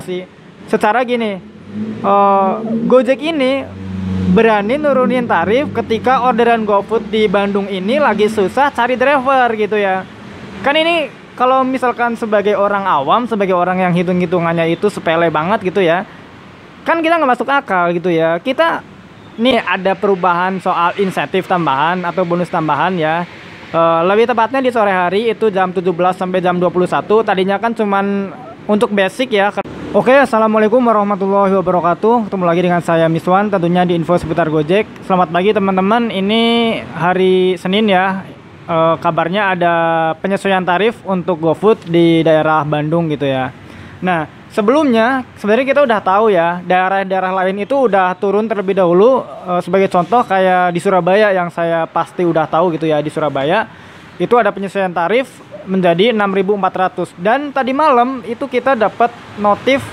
sih. Secara gini, Gojek ini berani nurunin tarif ketika orderan GoFood di Bandung ini lagi susah cari driver gitu ya. Kan ini kalau misalkan sebagai orang awam, sebagai orang yang hitung-hitungannya itu sepele banget gitu ya, kan kita nggak masuk akal gitu ya. Kita nih ada perubahan soal insentif tambahan atau bonus tambahan ya. Lebih tepatnya di sore hari itu jam 17 sampai jam 21. Tadinya kan cuman untuk basic ya. Oke, assalamualaikum warahmatullahi wabarakatuh. Ketemu lagi dengan saya Miswan, tentunya di info seputar Gojek. Selamat pagi teman-teman. Ini hari Senin ya. Kabarnya ada penyesuaian tarif untuk GoFood di daerah Bandung gitu ya. Nah, sebelumnya sebenarnya kita udah tahu ya, daerah-daerah lain itu udah turun terlebih dahulu. Sebagai contoh kayak di Surabaya yang saya pasti udah tahu gitu ya. Di Surabaya itu ada penyesuaian tarif menjadi 6.400, dan tadi malam itu kita dapat notif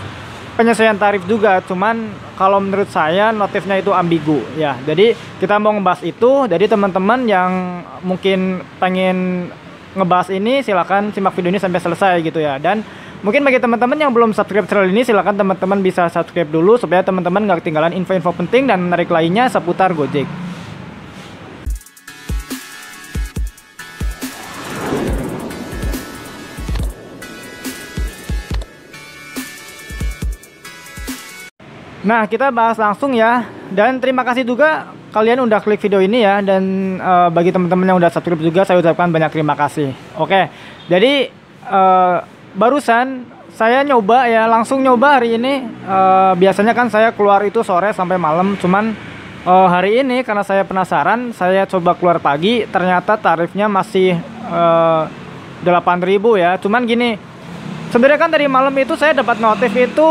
penyesuaian tarif juga. Cuman kalau menurut saya notifnya itu ambigu ya. Jadi kita mau ngebahas itu. Jadi teman-teman yang mungkin pengen ngebahas ini silahkan simak video ini sampai selesai gitu ya. Dan mungkin bagi teman-teman yang belum subscribe channel ini, silahkan teman-teman bisa subscribe dulu supaya teman-teman gak ketinggalan info-info penting dan menarik lainnya seputar Gojek. Nah, kita bahas langsung ya. Dan terima kasih juga kalian udah klik video ini ya. Dan bagi teman-teman yang udah subscribe juga, saya ucapkan banyak terima kasih. Oke, jadi barusan saya nyoba ya, langsung nyoba hari ini. Biasanya kan saya keluar itu sore sampai malam. Cuman hari ini karena saya penasaran, saya coba keluar pagi. Ternyata tarifnya masih 8.000 ya. Cuman gini, sebenarnya kan dari malam itu saya dapat notif itu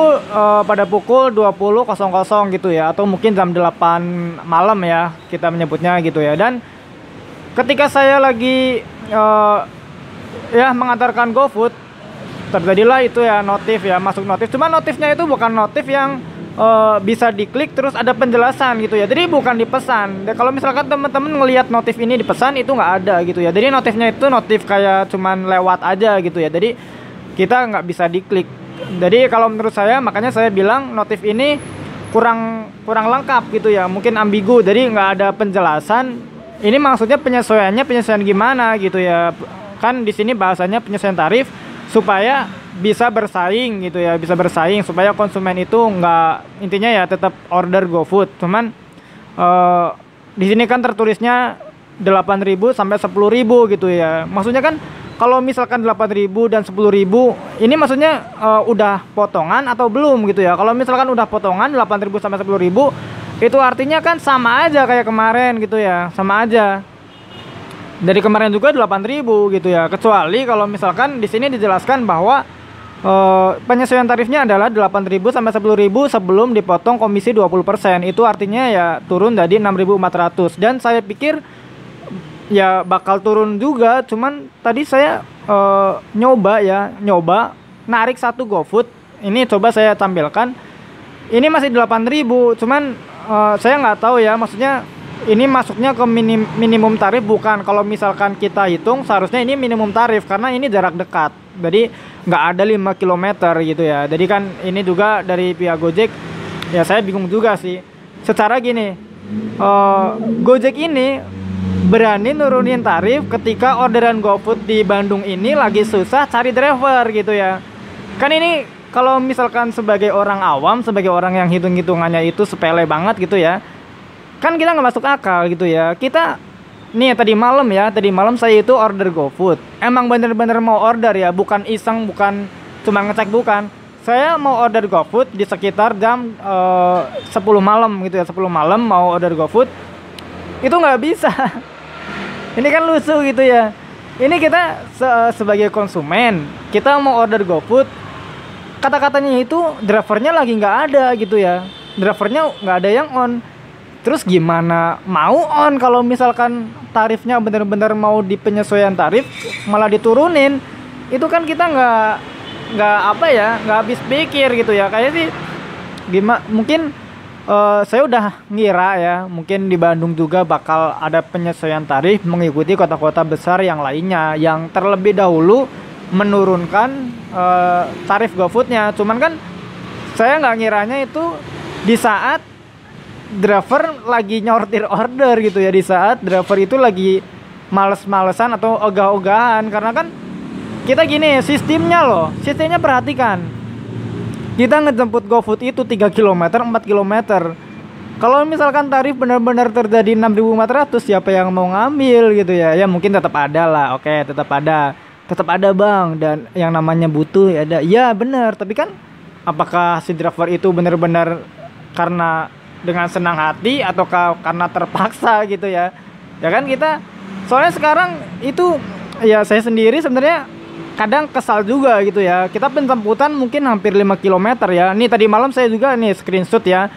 pada pukul 20.00 gitu ya, atau mungkin jam 8 malam ya kita menyebutnya gitu ya. Dan ketika saya lagi ya mengantarkan GoFood, terjadilah itu ya notif ya, masuk notif. Cuma notifnya itu bukan notif yang bisa diklik terus ada penjelasan gitu ya. Jadi bukan dipesan. Dan kalau misalkan teman-teman ngelihat notif ini dipesan, itu nggak ada gitu ya. Jadi notifnya itu notif kayak cuman lewat aja gitu ya. Jadi kita nggak bisa diklik. Jadi kalau menurut saya, makanya saya bilang notif ini kurang lengkap gitu ya, mungkin ambigu. Jadi nggak ada penjelasan. Ini maksudnya penyesuaiannya penyesuaian gimana gitu ya. Kan di sini bahasanya penyesuaian tarif supaya bisa bersaing gitu ya, bisa bersaing supaya konsumen itu nggak, intinya ya tetap order GoFood. Cuman di sini kan tertulisnya 8.000 sampai 10.000 gitu ya. Maksudnya kan kalau misalkan 8.000 dan 10.000 ini maksudnya udah potongan atau belum gitu ya. Kalau misalkan udah potongan 8.000 sampai 10.000, itu artinya kan sama aja kayak kemarin gitu ya, sama aja. Dari kemarin juga 8.000 gitu ya. Kecuali kalau misalkan di sini dijelaskan bahwa penyesuaian tarifnya adalah 8.000 sampai 10.000 sebelum dipotong komisi 20%. Itu artinya ya turun jadi 6.400. Dan saya pikir ya bakal turun juga. Cuman tadi saya nyoba narik satu GoFood. Ini coba saya tampilkan. Ini masih 8.000. Cuman saya nggak tahu ya, maksudnya ini masuknya ke minimum tarif bukan. Kalau misalkan kita hitung seharusnya ini minimum tarif karena ini jarak dekat. Jadi nggak ada 5 km gitu ya. Jadi kan ini juga dari pihak Gojek ya, saya bingung juga sih. Secara gini, Gojek ini berani nurunin tarif ketika orderan GoFood di Bandung ini lagi susah cari driver gitu ya. Kan ini kalau misalkan sebagai orang awam, sebagai orang yang hitung-hitungannya itu sepele banget gitu ya, kan kita nggak masuk akal gitu ya. Kita nih tadi malam saya itu order GoFood. Emang bener-bener mau order ya, bukan iseng, bukan cuma ngecek, bukan. Saya mau order GoFood di sekitar jam 10 malam gitu ya, 10 malam mau order GoFood. Itu nggak bisa. Ini kan lucu gitu ya. Ini kita sebagai konsumen, kita mau order GoFood, kata-katanya itu drivernya lagi nggak ada gitu ya. Drivernya nggak ada yang on. Terus gimana mau on kalau misalkan tarifnya bener-bener mau di penyesuaian tarif malah diturunin? Itu kan kita nggak habis pikir gitu ya. Kayak sih gimana, mungkin saya udah ngira ya, mungkin di Bandung juga bakal ada penyesuaian tarif mengikuti kota-kota besar yang lainnya yang terlebih dahulu menurunkan tarif GoFoodnya. Cuman kan Saya nggak ngiranya itu di saat driver lagi nyortir order gitu ya, di saat driver itu lagi males-malesan atau ogah-ogahan. Karena kan kita gini, sistemnya perhatikan, kita ngejemput GoFood itu 3 km 4 km. Kalau misalkan tarif benar-benar terjadi 6.400, siapa yang mau ngambil gitu ya? Ya mungkin tetap ada lah, oke, tetap ada bang, dan yang namanya butuh ya ada, ya benar. Tapi kan apakah si driver itu benar-benar karena dengan senang hati ataukah karena terpaksa gitu ya? Ya kan kita, soalnya sekarang itu ya saya sendiri sebenarnya kadang kesal juga gitu ya. Kita penjemputan mungkin hampir 5 km ya. Nih tadi malam saya juga nih screenshot ya.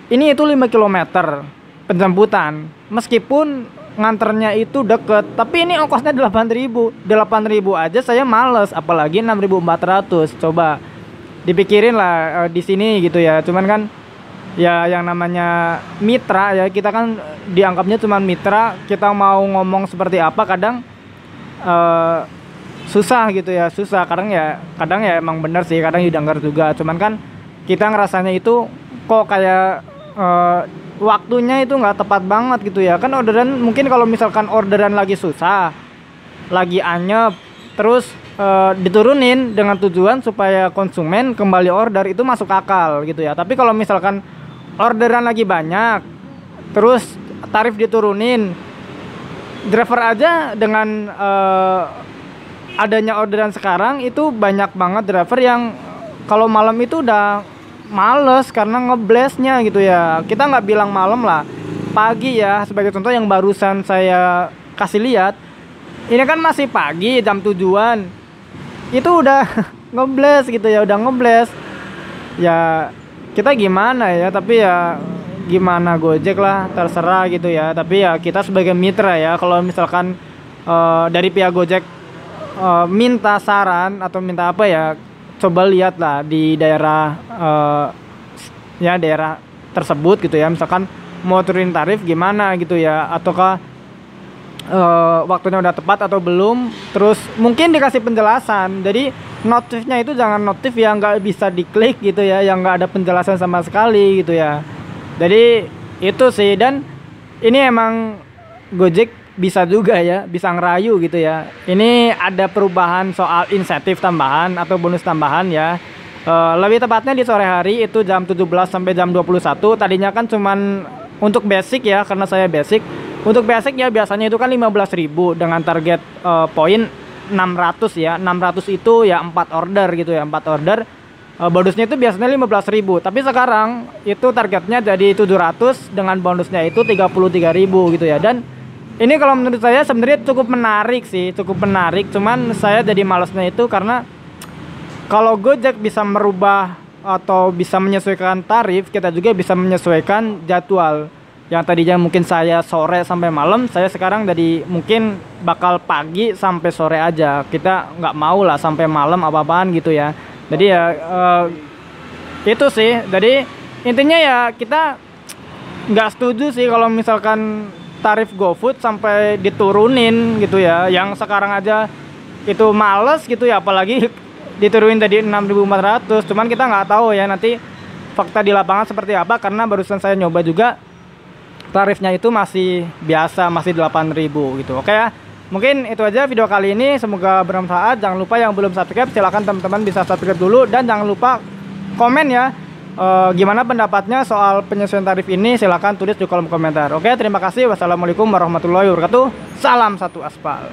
Ini itu 5 km penjemputan. Meskipun nganternya itu deket, tapi ini ongkosnya 8.000 aja saya males, apalagi 6.400. Coba dipikirin lah di sini gitu ya. Cuman kan ya yang namanya mitra ya, kita kan dianggapnya cuman mitra. Kita mau ngomong seperti apa kadang susah gitu ya, susah. Kadang ya emang bener sih, kadang didengar juga. Cuman kan kita ngerasanya itu kok kayak waktunya itu nggak tepat banget gitu ya. Kan orderan, mungkin kalau misalkan orderan lagi susah, lagi anyep, terus diturunin dengan tujuan supaya konsumen kembali order, itu masuk akal gitu ya. Tapi kalau misalkan orderan lagi banyak, terus tarif diturunin, driver aja dengan adanya orderan sekarang itu banyak banget driver yang kalau malam itu udah males karena ngeblastnya gitu ya. Kita nggak bilang malam lah, pagi ya, sebagai contoh yang barusan saya kasih lihat. Ini kan masih pagi, jam 7-an itu udah ngeblast gitu ya, udah ngeblast. Ya kita gimana ya, tapi ya gimana, Gojek lah, terserah gitu ya. Tapi ya kita sebagai mitra ya, kalau misalkan dari pihak Gojek minta saran atau minta apa ya, coba lihat lah di daerah ya daerah tersebut gitu ya. Misalkan mau turunin tarif gimana gitu ya, ataukah waktunya udah tepat atau belum. Terus mungkin dikasih penjelasan. Jadi notifnya itu jangan notif yang nggak bisa diklik gitu ya, yang nggak ada penjelasan sama sekali gitu ya. Jadi itu sih. Dan ini emang Gojek bisa juga ya, bisa ngerayu gitu ya. Ini ada perubahan soal insentif tambahan atau bonus tambahan ya. Lebih tepatnya di sore hari itu jam 17 sampai jam 21. Tadinya kan cuman untuk basic ya, karena saya basic. Untuk basic ya biasanya itu kan 15.000 dengan target poin 600 ya. 600 itu ya 4 order gitu ya, 4 order. Bonusnya itu biasanya 15.000, tapi sekarang itu targetnya jadi 700 dengan bonusnya itu 33.000 gitu ya. Dan ini kalau menurut saya sebenarnya cukup menarik sih, cukup menarik. Cuman saya jadi malesnya itu karena kalau Gojek bisa merubah atau bisa menyesuaikan tarif, kita juga bisa menyesuaikan jadwal. Yang tadinya mungkin saya sore sampai malam, saya sekarang jadi mungkin bakal pagi sampai sore aja. Kita nggak mau lah sampai malam apa-apaan gitu ya. Jadi ya itu sih. Jadi intinya ya kita nggak setuju sih kalau misalkan tarif GoFood sampai diturunin gitu ya. Yang sekarang aja itu males gitu ya, apalagi diturunin tadi 6.400. Cuman kita nggak tahu ya nanti fakta di lapangan seperti apa, karena barusan saya nyoba juga tarifnya itu masih biasa, masih 8.000 gitu. Oke ya, mungkin itu aja video kali ini, semoga bermanfaat. Jangan lupa yang belum subscribe, silahkan teman-teman bisa subscribe dulu. Dan jangan lupa komen ya, gimana pendapatnya soal penyesuaian tarif ini, silahkan tulis di kolom komentar. Oke, terima kasih. Wassalamualaikum warahmatullahi wabarakatuh. Salam satu aspal.